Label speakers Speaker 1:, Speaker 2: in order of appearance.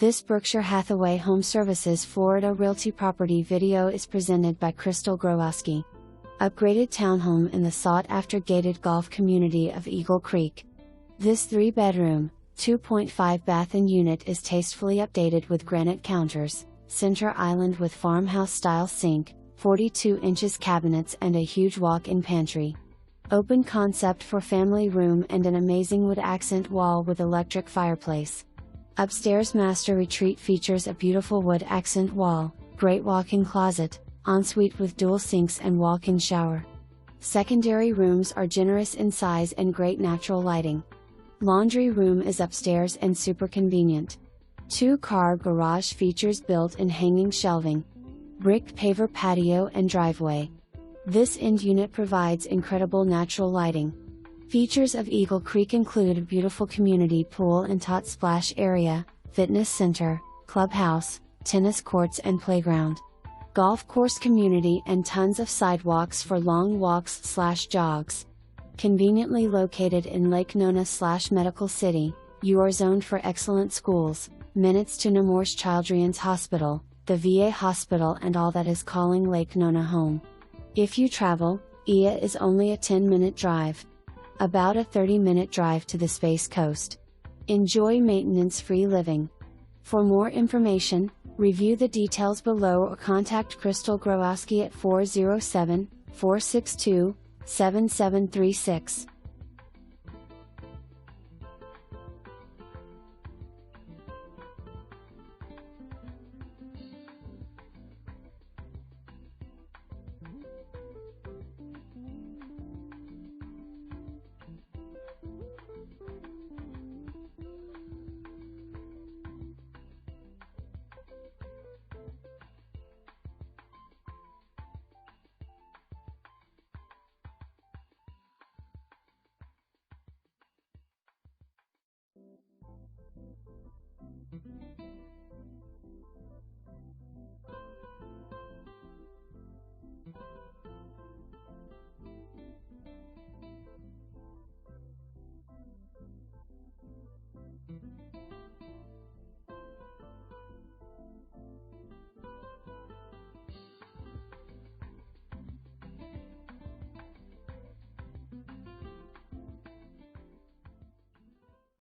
Speaker 1: This Berkshire Hathaway HomeServices Florida Realty property video is presented by Crystal Growoski. Upgraded townhome in the sought-after gated golf community of Eagle Creek. This 3-bedroom, 2.5-bath unit is tastefully updated with granite counters, center island with farmhouse-style sink, 42 inches cabinets and a huge walk-in pantry. Open concept for family room and an amazing wood accent wall with electric fireplace. Upstairs master retreat features a beautiful wood accent wall, great walk-in closet, ensuite with dual sinks and walk-in shower. Secondary rooms are generous in size and great natural lighting. Laundry room is upstairs and super convenient. 2-car garage features built-in hanging shelving. Brick paver patio and driveway. This end unit provides incredible natural lighting. Features of Eagle Creek include a beautiful community pool and tot splash area, fitness center, clubhouse, tennis courts and playground. Golf course community and tons of sidewalks for long walks/jogs. Conveniently located in Lake Nona/Medical City, you are zoned for excellent schools, minutes to Nemours Childreans Hospital, the VA hospital and all that is calling Lake Nona home. If you travel, IA is only a 10-minute drive. About a 30-minute drive to the Space Coast. Enjoy maintenance-free living. For more information, review the details below or contact Crystal Growoski at 407-462-7736.